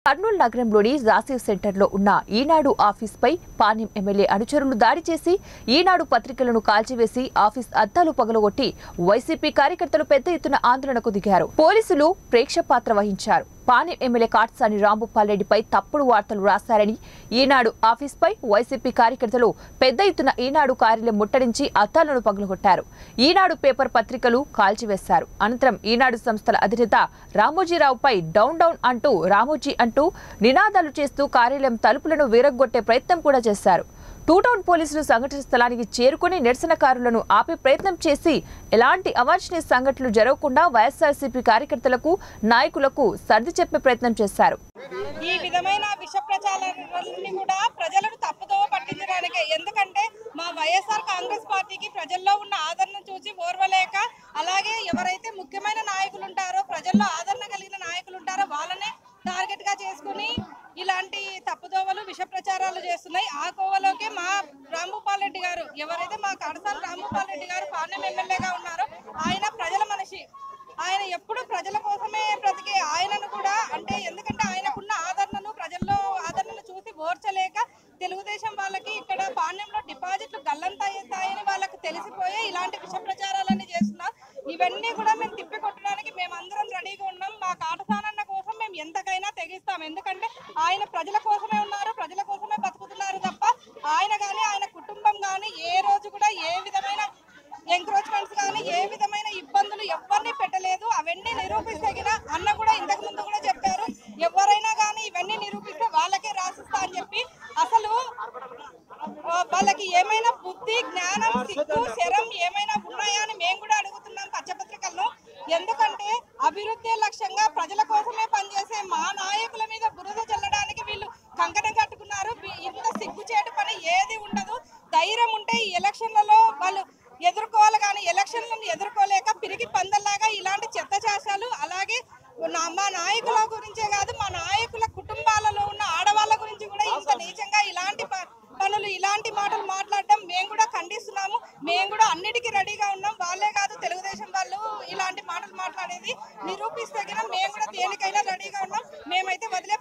కర్నూలు నగరంలోని రాసీవ్ సెంటర్లో ఉన్న ఈనాడు ఆఫీస్పై పాణ్యం ఎమ్మెల్యే అనుచరులు దాడి చేసి ఈనాడు పత్రికలను కాల్చివేసి ఆఫీస్ అద్దాలు పగలగొట్టి వైసీపీ కార్యకర్తలు పెద్ద ఎత్తున ఆందోళనకు దిగారు. పోలీసులు ప్రేక్షపాత్ర వహించారు. పాణ్యం ఎమ్మెల్యే కాట్సాని రాంభూపాల్ రెడ్డిపై తప్పుడు వార్తలు రాశారని ఈనాడు ఆఫీస్పై వైసీపీ కార్యకర్తలు పెద్ద ఎత్తున ఈనాడు కార్యాలయం ముట్టడించి అద్దాలను పగలగొట్టారు. ఈనాడు పేపర్ పత్రికలు కాల్చివేశారు. అనంతరం ఈనాడు సంస్థల అధినేత రామోజీరావుపై డౌన్ డౌన్ అంటూ రామోజీ అంటూ నినాదాలు చేస్తూ కార్యాలయం తలుపులను విరగ్గొట్టే ప్రయత్నం కూడా చేశారు. టూ టౌన్ పోలీసులు సంఘటన స్థలానికి చేరుకుని నిరసనకారులను ఆపే ప్రయత్నం చేసి ఎలాంటి అవాంఛనీయ సంఘటనలు జరగకుండా వైఎస్ఆర్సీపీ కార్యకర్తలకు నాయకులకు సర్ది చెప్పే ప్రయత్నం చేశారు. ఈ విధమైన విష ప్రచారాలన్నీ కూడా ప్రజలను తప్పుదోవ పట్టించడానికే. ఎందుకంటే మా వైఎస్ఆర్ కాంగ్రెస్ పార్టీకి ప్రజల్లో ఉన్న ఆదరణ చూసి ఓర్వలేక, అలాగే ఎవరైతే ముఖ్యమైన నాయకులు ఉంటారో, ప్రజల్లో ఆదరణ కలిగిన నాయకులు ఉంటారో వాళ్ళనే టార్గెట్ గా చేసుకుని ఇలాంటి తప్పుదోవలు విష ప్రచారాలు చేస్తున్నాయి. ఆ కోవలోకే మా రాంభూపాల్ రెడ్డి గారు, ఎవరైతే మా కడసాల రాంభూపాల్ రెడ్డి గారు పాణ్యం ఎమ్మెల్యేగా ఉన్నారో, ఆయన ప్రజల మనిషి. ఆయన ఎప్పుడు ప్రజల కోసమే బ్రతికే ఆయనను కూడా అంటే ఎందుకంటే ఆయనకున్న ఆదరణను, ప్రజల్లో ఆదరణను చూసి ఓర్చలేక తెలుగుదేశం వాళ్ళకి ఇక్కడ పాణ్యంలో డిపాజిట్లు గల్లంతాయని వాళ్ళకి తెలిసిపోయి ఇలాంటి విష ప్రచారాలన్నీ చేస్తున్నారు. ఇవన్నీ కూడా మేము తిప్పికొట్టడానికి మేమందరం రెడీగా ఉన్నాం. మా కాటసానన్న కోసం మేము ఎంతకైనా తెగిస్తాం. ఎందుకంటే ఆయన ప్రజల కోసమే ఉన్నారు, ప్రజల కోసమే బతుకుతున్నారు తప్ప ఆయన కానీ ఆయన కుటుంబం కానీ ఏ రోజు కూడా ఏ విధమైన ఎంక్రోచ్మెంట్స్ కానీ ఏ విధమైన ఇబ్బందులు ఎవరిని పెట్టలేదు. అవన్నీ నిరూపిస్తగిన అన్న కూడా ఇంతకు ముందు కూడా చెప్పారు, ఎవరైనా కానీ ఇవన్నీ నిరూపిస్తే వాళ్ళకే రాసిస్తా అని చెప్పి. అసలు వాళ్ళకి ఏమైనా బుద్ధి, జ్ఞానం, సిగ్గు, శరం ఏమైనా ఉన్నాయా అని మేము కూడా అడుగుతున్నాం పచ్చపత్రికలను. ఎందుకంటే అభివృద్ధి లక్ష్యంగా ప్రజల కోసమే పనిచేసే మా నాయకుల మీద బురద చల్లడానికి వీళ్ళు కంకణం కట్టుకున్నారు. ఇంత సిగ్గుచేటు పని ఏది ఉండదు. ధైర్యం ఉంటే ఈ ఎలక్షన్లలో వాళ్ళు ఎదుర్కోవాలి, కానీ ఎలక్షన్లను ఎదుర్కోలేక పిరికి పందల్లాగా ఇలాంటి చెత్త చేశాలు. అలాగే మా నాయకుల గురించే కాదు, మా నాయకుల కుటుంబాలలో ఉన్న ఆడవాళ్ళ గురించి కూడా ఇంత నీచంగా ఇలాంటి పనులు, ఇలాంటి మాటలు మాట్లాడడం మేము కూడా ఖండిస్తున్నాము. మేము కూడా అన్నిటికీ రెడీగా ఉన్నాం. వాళ్ళే కాదు తెలుగుదేశం వాళ్ళు ఇలాంటి మాటలు మాట్లాడేది నిరూపిస్తే మేము కూడా దేనికైనా రెడీగా ఉన్నాం. మేమైతే వదిలే